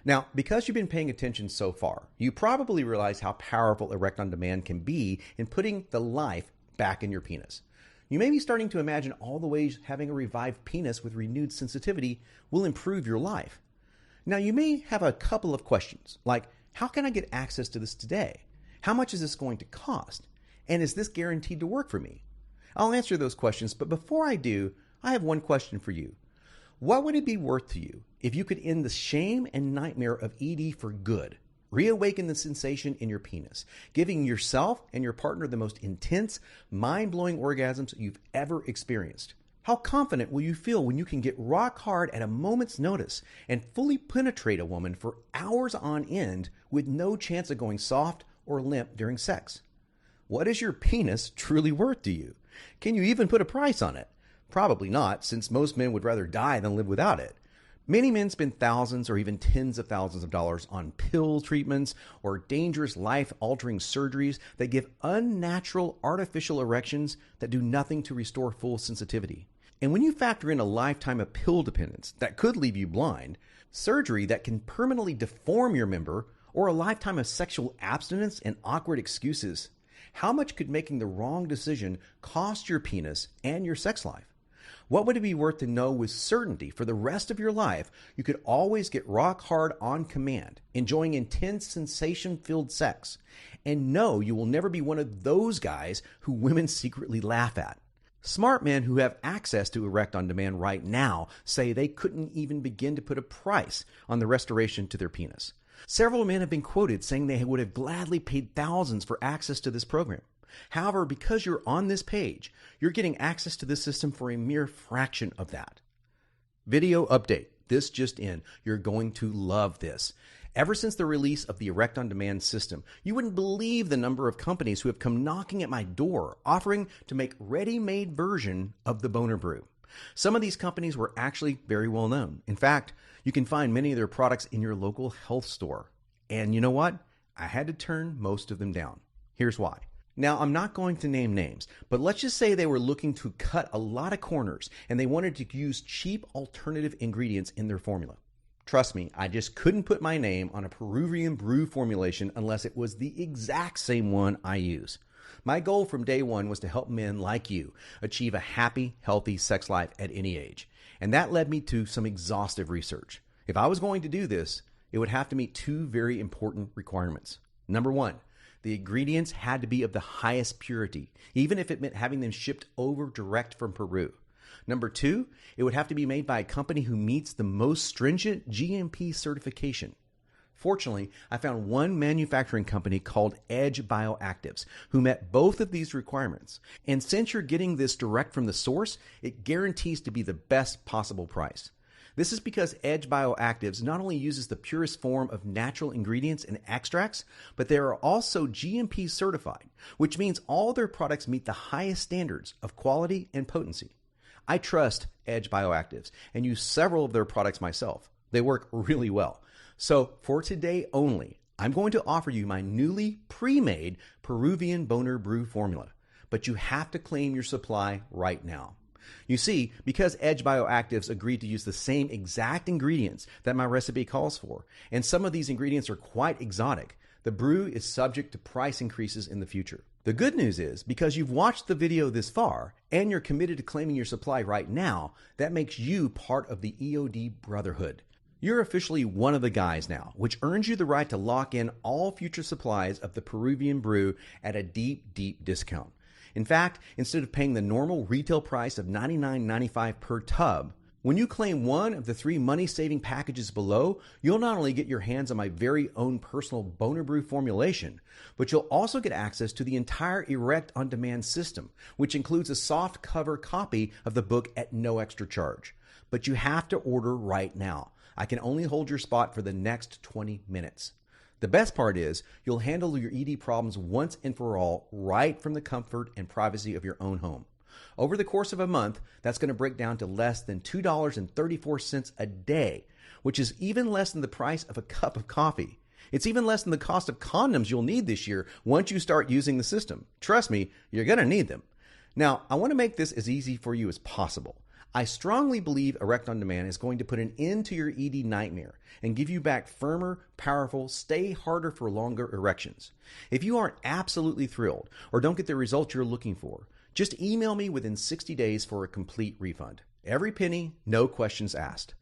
Now, because you've been paying attention so far, you probably realize how powerful Erect on Demand can be in putting the life back in your penis. You may be starting to imagine all the ways having a revived penis with renewed sensitivity will improve your life. Now, you may have a couple of questions, like, how can I get access to this today? How much is this going to cost? And is this guaranteed to work for me? I'll answer those questions, but before I do, I have one question for you. What would it be worth to you if you could end the shame and nightmare of ED for good? Reawaken the sensation in your penis, giving yourself and your partner the most intense, mind-blowing orgasms you've ever experienced. How confident will you feel when you can get rock hard at a moment's notice and fully penetrate a woman for hours on end with no chance of going soft or limp during sex? What is your penis truly worth to you? Can you even put a price on it? Probably not, since most men would rather die than live without it. Many men spend thousands or even tens of thousands of dollars on pill treatments or dangerous life-altering surgeries that give unnatural artificial erections that do nothing to restore full sensitivity. And when you factor in a lifetime of pill dependence that could leave you blind, surgery that can permanently deform your member, or a lifetime of sexual abstinence and awkward excuses, how much could making the wrong decision cost your penis and your sex life? What would it be worth to know with certainty for the rest of your life you could always get rock hard on command, enjoying intense sensation-filled sex, and know you will never be one of those guys who women secretly laugh at? Smart men who have access to Erect on Demand right now say they couldn't even begin to put a price on the restoration to their penis. Several men have been quoted saying they would have gladly paid thousands for access to this program. However, because you're on this page, you're getting access to this system for a mere fraction of that. Video update. This just in. You're going to love this. Ever since the release of the Erect on Demand system, you wouldn't believe the number of companies who have come knocking at my door offering to make ready-made version of the Boner Brew. Some of these companies were actually very well known. In fact, you can find many of their products in your local health store. And you know what? I had to turn most of them down. Here's why. Now, I'm not going to name names, but let's just say they were looking to cut a lot of corners and they wanted to use cheap alternative ingredients in their formula. Trust me, I just couldn't put my name on a Peruvian brew formulation unless it was the exact same one I use. My goal from day one was to help men like you achieve a happy, healthy sex life at any age. And that led me to some exhaustive research. If I was going to do this, it would have to meet 2 very important requirements. Number 1, the ingredients had to be of the highest purity, even if it meant having them shipped over direct from Peru. Number 2, it would have to be made by a company who meets the most stringent GMP certification. Fortunately, I found one manufacturing company called Edge Bioactives who met both of these requirements. And since you're getting this direct from the source, it guarantees to be the best possible price. This is because Edge Bioactives not only uses the purest form of natural ingredients and extracts, but they are also GMP certified, which means all their products meet the highest standards of quality and potency. I trust Edge Bioactives and use several of their products myself. They work really well. So for today only, I'm going to offer you my newly pre-made Peruvian Boner Brew formula, but you have to claim your supply right now. You see, because Edge Bioactives agreed to use the same exact ingredients that my recipe calls for, and some of these ingredients are quite exotic, the brew is subject to price increases in the future. The good news is, because you've watched the video this far, and you're committed to claiming your supply right now, that makes you part of the EOD Brotherhood. You're officially one of the guys now, which earns you the right to lock in all future supplies of the Peruvian Brew at a deep, deep discount. In fact, instead of paying the normal retail price of $99.95 per tub, when you claim one of the 3 money-saving packages below, you'll not only get your hands on my very own personal Boner Brew formulation, but you'll also get access to the entire Erect On Demand system, which includes a soft cover copy of the book at no extra charge. But you have to order right now. I can only hold your spot for the next 20 minutes. The best part is you'll handle your ED problems once and for all right from the comfort and privacy of your own home. Over the course of a month, that's going to break down to less than $2.34 a day, which is even less than the price of a cup of coffee. It's even less than the cost of condoms you'll need this year once you start using the system. Trust me, you're going to need them. Now, I want to make this as easy for you as possible. I strongly believe Erect On Demand is going to put an end to your ED nightmare and give you back firmer, powerful, stay harder for longer erections. If you aren't absolutely thrilled or don't get the results you're looking for, just email me within 60 days for a complete refund. Every penny, no questions asked.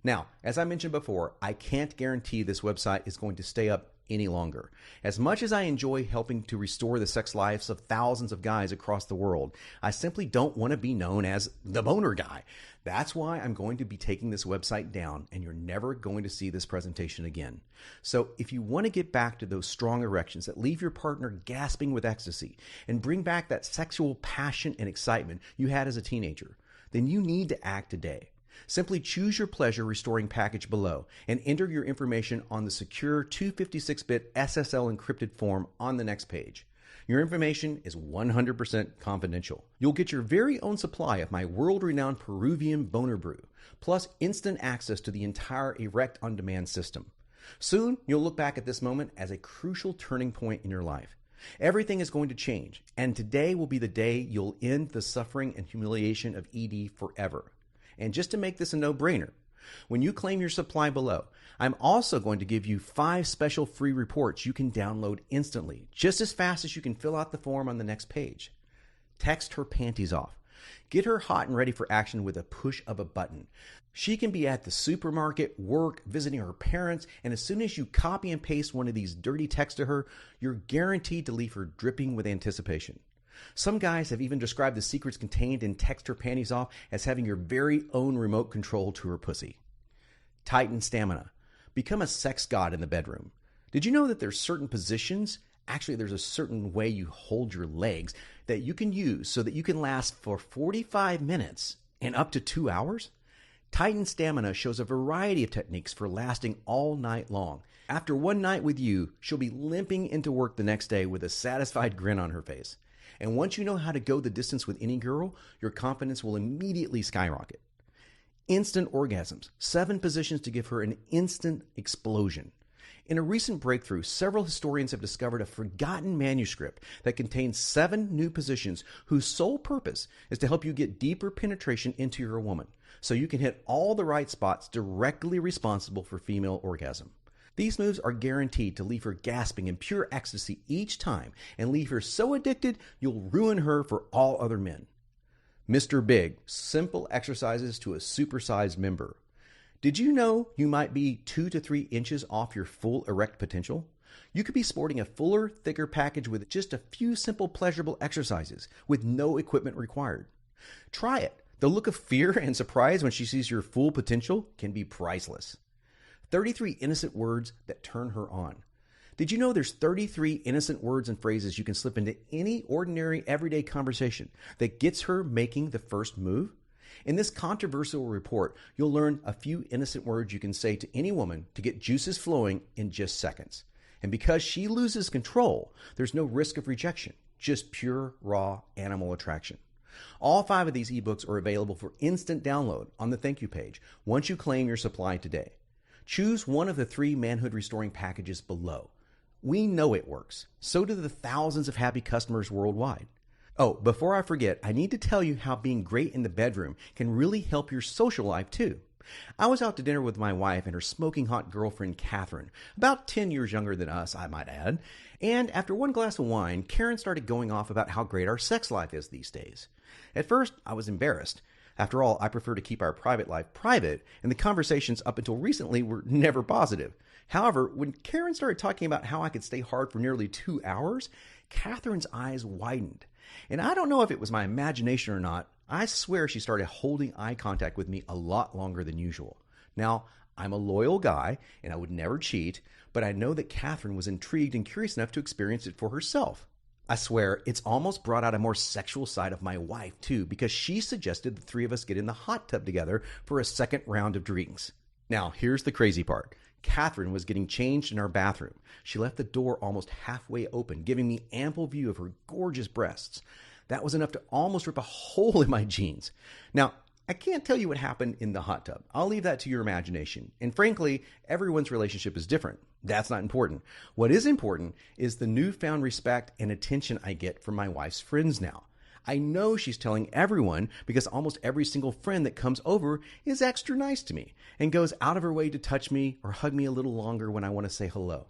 Now, as I mentioned before, I can't guarantee this website is going to stay up any longer. As much as I enjoy helping to restore the sex lives of thousands of guys across the world, I simply don't want to be known as the boner guy. That's why I'm going to be taking this website down, and you're never going to see this presentation again. So if you want to get back to those strong erections that leave your partner gasping with ecstasy and bring back that sexual passion and excitement you had as a teenager, then you need to act today. Simply choose your pleasure restoring package below and enter your information on the secure 256-bit SSL encrypted form on the next page. Your information is 100% confidential. You'll get your very own supply of my world-renowned Peruvian Boner Brew, plus instant access to the entire Erect On Demand system. Soon, you'll look back at this moment as a crucial turning point in your life. Everything is going to change, and today will be the day you'll end the suffering and humiliation of ED forever. And just to make this a no-brainer, when you claim your supply below, I'm also going to give you 5 special free reports you can download instantly, just as fast as you can fill out the form on the next page. Text her panties off. Get her hot and ready for action with a push of a button. She can be at the supermarket, work, visiting her parents, and as soon as you copy and paste one of these dirty texts to her, you're guaranteed to leave her dripping with anticipation. Some guys have even described the secrets contained in Text Her Panties Off as having your very own remote control to her pussy. Tighten stamina. Become a sex god in the bedroom. Did you know that there's certain positions, actually there's a certain way you hold your legs, that you can use so that you can last for 45 minutes and up to 2 hours? Tighten Stamina shows a variety of techniques for lasting all night long. After one night with you, she'll be limping into work the next day with a satisfied grin on her face. And once you know how to go the distance with any girl, your confidence will immediately skyrocket. Instant orgasms. 7 positions to give her an instant explosion. In a recent breakthrough, several historians have discovered a forgotten manuscript that contains 7 new positions whose sole purpose is to help you get deeper penetration into your woman, so you can hit all the right spots directly responsible for female orgasm. These moves are guaranteed to leave her gasping in pure ecstasy each time and leave her so addicted you'll ruin her for all other men. Mr. Big, simple exercises to a supersized member. Did you know you might be 2 to 3 inches off your full erect potential? You could be sporting a fuller, thicker package with just a few simple pleasurable exercises with no equipment required. Try it. The look of fear and surprise when she sees your full potential can be priceless. 33 innocent words that turn her on. Did you know there's 33 innocent words and phrases you can slip into any ordinary everyday conversation that gets her making the first move? In this controversial report, you'll learn a few innocent words you can say to any woman to get juices flowing in just seconds. And because she loses control, there's no risk of rejection, just pure, raw animal attraction. All 5 of these ebooks are available for instant download on the thank you page once you claim your supply today. Choose one of the 3 manhood restoring packages below. We know it works. So do the thousands of happy customers worldwide. Oh, before I forget, I need to tell you how being great in the bedroom can really help your social life too. I was out to dinner with my wife and her smoking hot girlfriend, Catherine, about 10 years younger than us, I might add. And after one glass of wine, Karen started going off about how great our sex life is these days. At first, I was embarrassed. After all, I prefer to keep our private life private, and the conversations up until recently were never positive. However, when Karen started talking about how I could stay hard for nearly 2 hours, Catherine's eyes widened. And I don't know if it was my imagination or not, I swear she started holding eye contact with me a lot longer than usual. Now, I'm a loyal guy, and I would never cheat, but I know that Catherine was intrigued and curious enough to experience it for herself. I swear, it's almost brought out a more sexual side of my wife, too, because she suggested the 3 of us get in the hot tub together for a second round of drinks. Now, here's the crazy part. Catherine was getting changed in our bathroom. She left the door almost halfway open, giving me ample view of her gorgeous breasts. That was enough to almost rip a hole in my jeans. Now, I can't tell you what happened in the hot tub. I'll leave that to your imagination. And frankly, everyone's relationship is different. That's not important. What is important is the newfound respect and attention I get from my wife's friends now. I know she's telling everyone because almost every single friend that comes over is extra nice to me and goes out of her way to touch me or hug me a little longer when I want to say hello.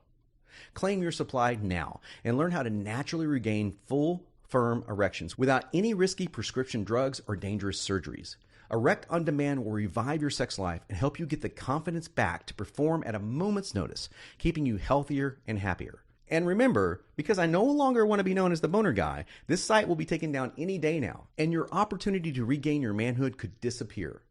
Claim your supply now and learn how to naturally regain full, firm erections without any risky prescription drugs or dangerous surgeries. Erect on Demand will revive your sex life and help you get the confidence back to perform at a moment's notice, keeping you healthier and happier. And remember, because I no longer want to be known as the boner guy, this site will be taken down any day now, and your opportunity to regain your manhood could disappear.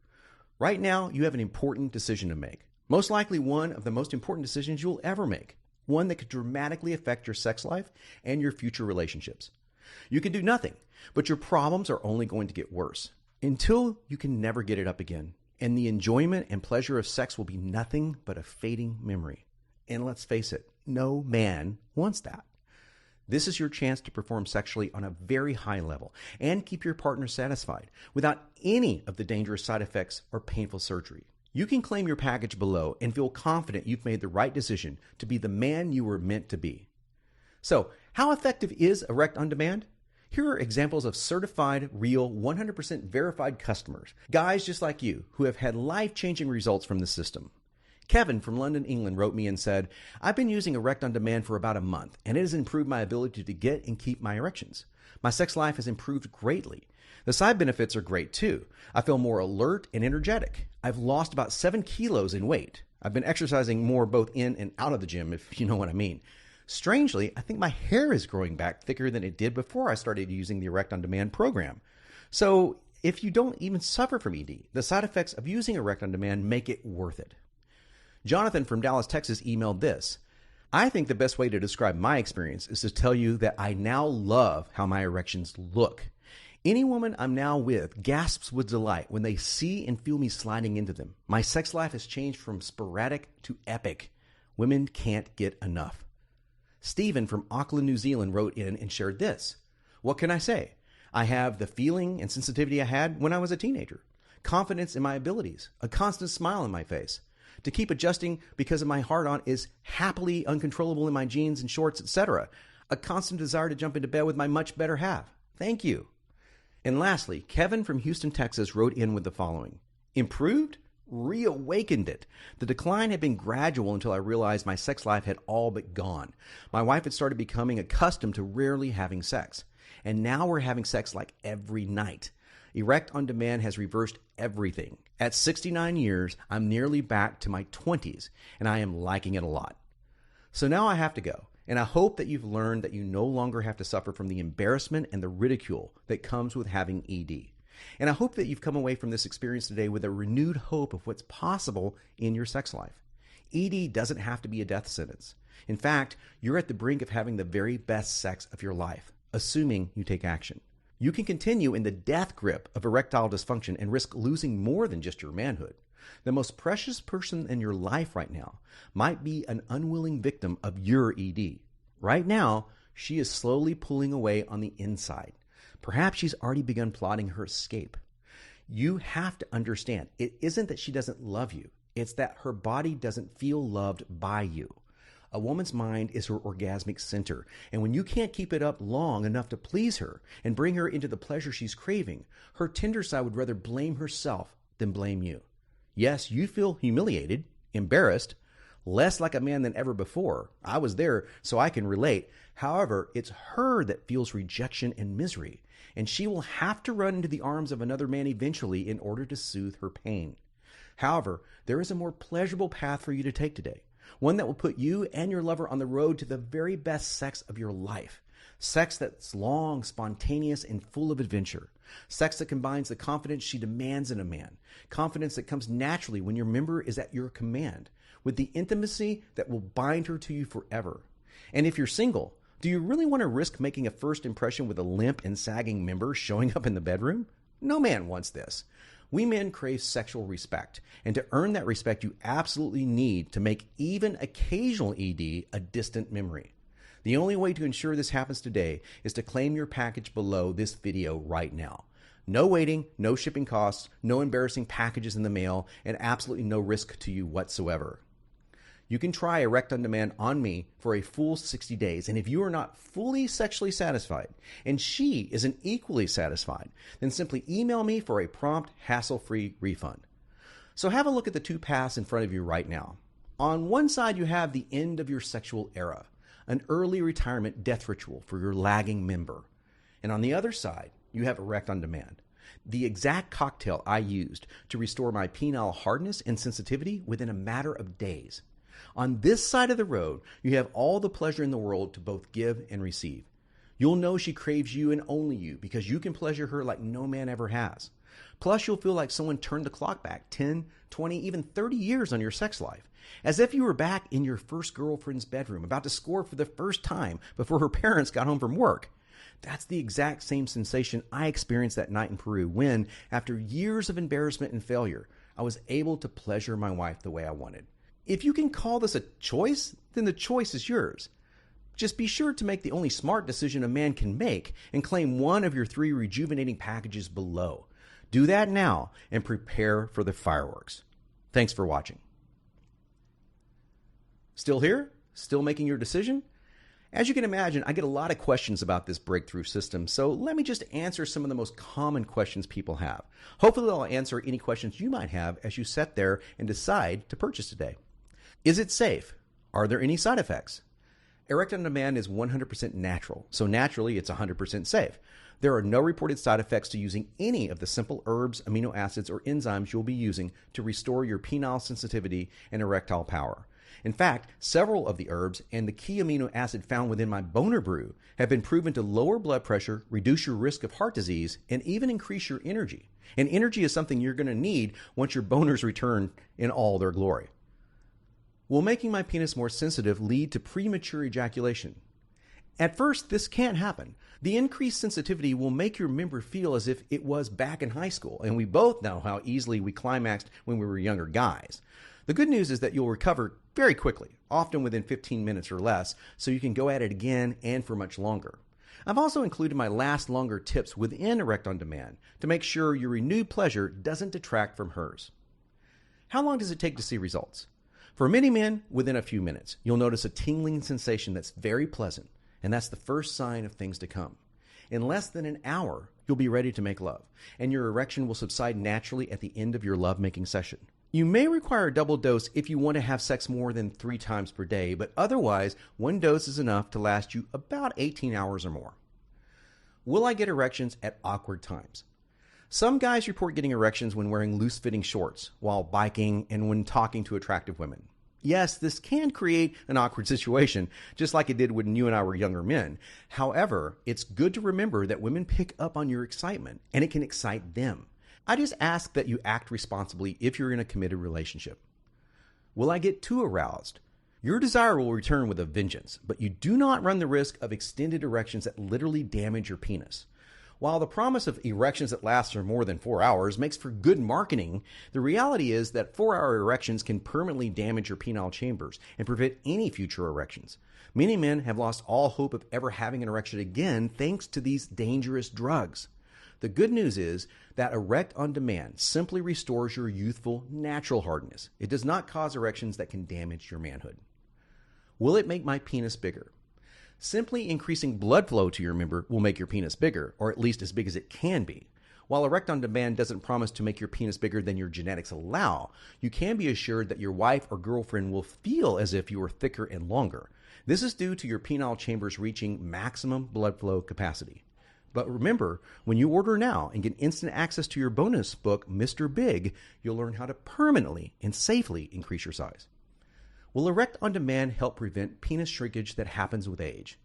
Right now, you have an important decision to make. Most likely one of the most important decisions you'll ever make. One that could dramatically affect your sex life and your future relationships. You can do nothing, but your problems are only going to get worse until you can never get it up again. And the enjoyment and pleasure of sex will be nothing but a fading memory. And let's face it, no man wants that. This is your chance to perform sexually on a very high level and keep your partner satisfied without any of the dangerous side effects or painful surgery. You can claim your package below and feel confident you've made the right decision to be the man you were meant to be. So, how effective is Erect on Demand? Here are examples of certified, real, 100% verified customers, guys just like you who have had life-changing results from the system. Kevin from London, England wrote me and said, I've been using Erect on Demand for about a month, and it has improved my ability to get and keep my erections. My sex life has improved greatly. The side benefits are great too. I feel more alert and energetic. I've lost about 7 kilos in weight. I've been exercising more both in and out of the gym, if you know what I mean. Strangely, I think my hair is growing back thicker than it did before I started using the Erect on Demand program. So if you don't even suffer from ED, the side effects of using Erect on Demand make it worth it. Jonathan from Dallas, Texas emailed this. I think the best way to describe my experience is to tell you that I now love how my erections look. Any woman I'm now with gasps with delight when they see and feel me sliding into them. My sex life has changed from sporadic to epic. Women can't get enough. Stephen from Auckland, New Zealand wrote in and shared this. What can I say? I have the feeling and sensitivity I had when I was a teenager. Confidence in my abilities. A constant smile on my face. To keep adjusting because of my hard-on is happily uncontrollable in my jeans and shorts, etc. A constant desire to jump into bed with my much better half. Thank you. And lastly, Kevin from Houston, Texas wrote in with the following. Improved? Reawakened it. The decline had been gradual until I realized my sex life had all but gone. My wife had started becoming accustomed to rarely having sex. And now we're having sex like every night. Erect on Demand has reversed everything. At 69 years, I'm nearly back to my 20s, and I am liking it a lot. So now I have to go, and I hope that you've learned that you no longer have to suffer from the embarrassment and the ridicule that comes with having ED. And I hope that you've come away from this experience today with a renewed hope of what's possible in your sex life. ED doesn't have to be a death sentence. In fact, you're at the brink of having the very best sex of your life, assuming you take action. You can continue in the death grip of erectile dysfunction and risk losing more than just your manhood. The most precious person in your life right now might be an unwilling victim of your ED. Right now, she is slowly pulling away on the inside. Perhaps she's already begun plotting her escape. You have to understand, it isn't that she doesn't love you. It's that her body doesn't feel loved by you. A woman's mind is her orgasmic center, and when you can't keep it up long enough to please her and bring her into the pleasure she's craving, her tender side would rather blame herself than blame you. Yes, you feel humiliated, embarrassed, less like a man than ever before. I was there, so I can relate. However, it's her that feels rejection and misery, and she will have to run into the arms of another man eventually in order to soothe her pain. However, there is a more pleasurable path for you to take today, one that will put you and your lover on the road to the very best sex of your life. Sex that's long, spontaneous, and full of adventure. Sex that combines the confidence she demands in a man. Confidence that comes naturally when your member is at your command, with the intimacy that will bind her to you forever. And if you're single, do you really want to risk making a first impression with a limp and sagging member showing up in the bedroom? No man wants this. We men crave sexual respect, and to earn that respect, you absolutely need to make even occasional ED a distant memory. The only way to ensure this happens today is to claim your package below this video right now. No waiting, no shipping costs, no embarrassing packages in the mail, and absolutely no risk to you whatsoever. You can try Erect on Demand on me for a full 60 days, and if you are not fully sexually satisfied and she isn't equally satisfied, then simply email me for a prompt, hassle-free refund. So have a look at the two paths in front of you right now. On one side, you have the end of your sexual era, an early retirement death ritual for your lagging member. And on the other side, you have Erect on Demand, the exact cocktail I used to restore my penile hardness and sensitivity within a matter of days. On this side of the road, you have all the pleasure in the world to both give and receive. You'll know she craves you and only you because you can pleasure her like no man ever has. Plus, you'll feel like someone turned the clock back 10, 20, even 30 years on your sex life, as if you were back in your first girlfriend's bedroom, about to score for the first time before her parents got home from work. That's the exact same sensation I experienced that night in Peru when, after years of embarrassment and failure, I was able to pleasure my wife the way I wanted. If you can call this a choice, then the choice is yours. Just be sure to make the only smart decision a man can make and claim one of your 3 rejuvenating packages below. Do that now and prepare for the fireworks. Thanks for watching. Still here? Still making your decision? As you can imagine, I get a lot of questions about this breakthrough system, so let me just answer some of the most common questions people have. Hopefully I'll answer any questions you might have as you sit there and decide to purchase today. Is it safe? Are there any side effects? Erect on Demand is 100% natural, so naturally it's 100% safe. There are no reported side effects to using any of the simple herbs, amino acids, or enzymes you'll be using to restore your penile sensitivity and erectile power. In fact, several of the herbs and the key amino acid found within my Boner Brew have been proven to lower blood pressure, reduce your risk of heart disease, and even increase your energy. And energy is something you're going to need once your boners return in all their glory. Will making my penis more sensitive lead to premature ejaculation? At first, this can't happen. The increased sensitivity will make your member feel as if it was back in high school, and we both know how easily we climaxed when we were younger guys. The good news is that you'll recover very quickly, often within 15 minutes or less, so you can go at it again and for much longer. I've also included my last longer tips within Erect on Demand to make sure your renewed pleasure doesn't detract from hers. How long does it take to see results? For many men, within a few minutes, you'll notice a tingling sensation that's very pleasant, and that's the first sign of things to come. In less than an hour, you'll be ready to make love, and your erection will subside naturally at the end of your lovemaking session. You may require a double dose if you want to have sex more than 3 times per day, but otherwise, 1 dose is enough to last you about 18 hours or more. Will I get erections at awkward times? Some guys report getting erections when wearing loose-fitting shorts, while biking, and when talking to attractive women. Yes, this can create an awkward situation, just like it did when you and I were younger men. However, it's good to remember that women pick up on your excitement, and it can excite them. I just ask that you act responsibly if you're in a committed relationship. Will I get too aroused? Your desire will return with a vengeance, but you do not run the risk of extended erections that literally damage your penis. While the promise of erections that last for more than 4 hours makes for good marketing, the reality is that 4-hour erections can permanently damage your penile chambers and prevent any future erections. Many men have lost all hope of ever having an erection again thanks to these dangerous drugs. The good news is that Erect on Demand simply restores your youthful, natural hardness. It does not cause erections that can damage your manhood. Will it make my penis bigger? Simply increasing blood flow to your member will make your penis bigger, or at least as big as it can be. While Erect on Demand doesn't promise to make your penis bigger than your genetics allow, you can be assured that your wife or girlfriend will feel as if you were thicker and longer. This is due to your penile chambers reaching maximum blood flow capacity. But remember, when you order now and get instant access to your bonus book, Mr. Big, you'll learn how to permanently and safely increase your size. Will Erect on Demand help prevent penis shrinkage that happens with age?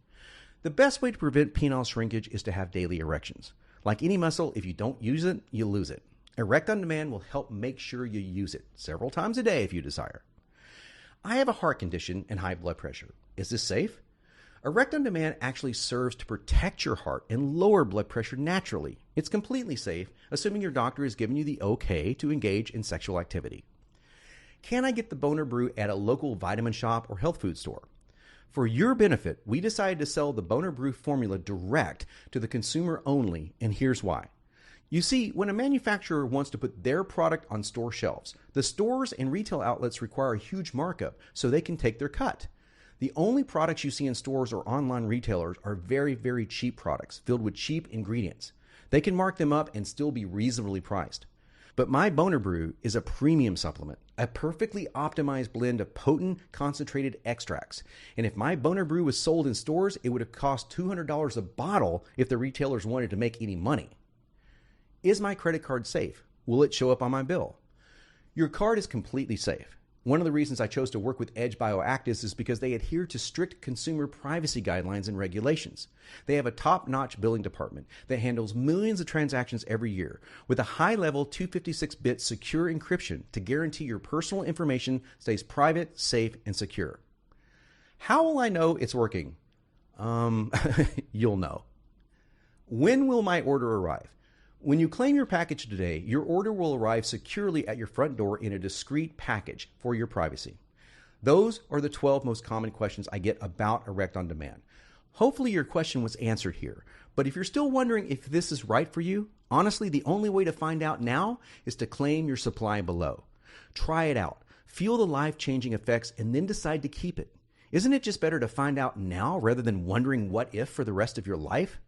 The best way to prevent penile shrinkage is to have daily erections. Like any muscle, if you don't use it, you lose it. Erect on Demand will help make sure you use it several times a day if you desire. I have a heart condition and high blood pressure. Is this safe? Erect on Demand actually serves to protect your heart and lower blood pressure naturally. It's completely safe, assuming your doctor has given you the okay to engage in sexual activity. Can I get the Boner Brew at a local vitamin shop or health food store? For your benefit, we decided to sell the Boner Brew formula direct to the consumer only, and here's why. You see, when a manufacturer wants to put their product on store shelves, the stores and retail outlets require a huge markup so they can take their cut. The only products you see in stores or online retailers are very, very cheap products filled with cheap ingredients. They can mark them up and still be reasonably priced. But my Boner Brew is a premium supplement, a perfectly optimized blend of potent, concentrated extracts. And if my Boner Brew was sold in stores, it would have cost $200 a bottle if the retailers wanted to make any money. Is my credit card safe? Will it show up on my bill? Your card is completely safe. One of the reasons I chose to work with Edge Bioactives is because they adhere to strict consumer privacy guidelines and regulations. They have a top-notch billing department that handles millions of transactions every year with a high-level 256-bit secure encryption to guarantee your personal information stays private, safe, and secure. How will I know it's working? You'll know. When will my order arrive? When you claim your package today, your order will arrive securely at your front door in a discreet package for your privacy. Those are the 12 most common questions I get about Erect on Demand. Hopefully your question was answered here, but if you're still wondering if this is right for you, honestly, the only way to find out now is to claim your supply below. Try it out, feel the life-changing effects, and then decide to keep it. Isn't it just better to find out now rather than wondering what if for the rest of your life?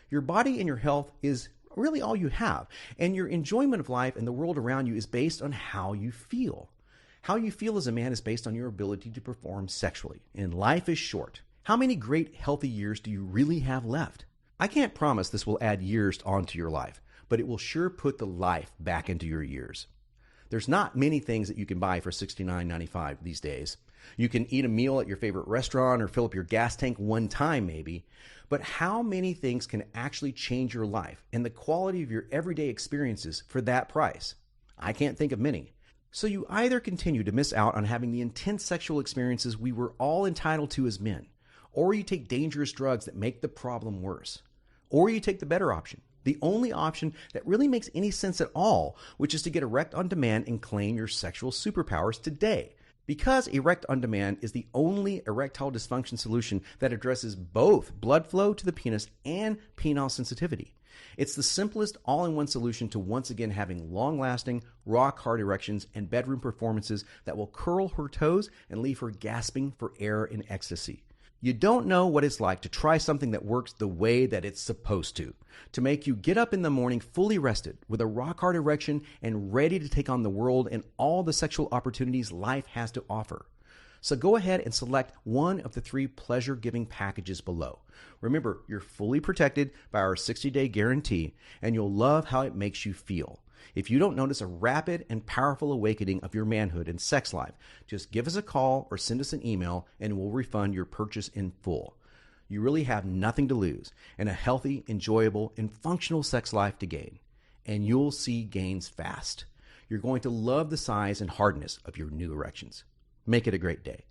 Your body and your health is really all you have. And your enjoyment of life and the world around you is based on how you feel. How you feel as a man is based on your ability to perform sexually. And life is short. How many great, healthy years do you really have left? I can't promise this will add years onto your life, but it will sure put the life back into your years. There's not many things that you can buy for $69.95 these days. You can eat a meal at your favorite restaurant or fill up your gas tank one time maybe, but how many things can actually change your life and the quality of your everyday experiences for that price? I can't think of many. So you either continue to miss out on having the intense sexual experiences we were all entitled to as men, or you take dangerous drugs that make the problem worse, or you take the better option. The only option that really makes any sense at all, which is to get Erect on Demand and claim your sexual superpowers today. Because Erect on Demand is the only erectile dysfunction solution that addresses both blood flow to the penis and penile sensitivity. It's the simplest all-in-one solution to once again having long-lasting, rock-hard erections and bedroom performances that will curl her toes and leave her gasping for air in ecstasy. You don't know what it's like to try something that works the way that it's supposed to make you get up in the morning fully rested with a rock-hard erection and ready to take on the world and all the sexual opportunities life has to offer. So go ahead and select one of the 3 pleasure-giving packages below. Remember, you're fully protected by our 60-day guarantee, and you'll love how it makes you feel. If you don't notice a rapid and powerful awakening of your manhood and sex life, just give us a call or send us an email and we'll refund your purchase in full. You really have nothing to lose and a healthy, enjoyable, and functional sex life to gain. And you'll see gains fast. You're going to love the size and hardness of your new erections. Make it a great day.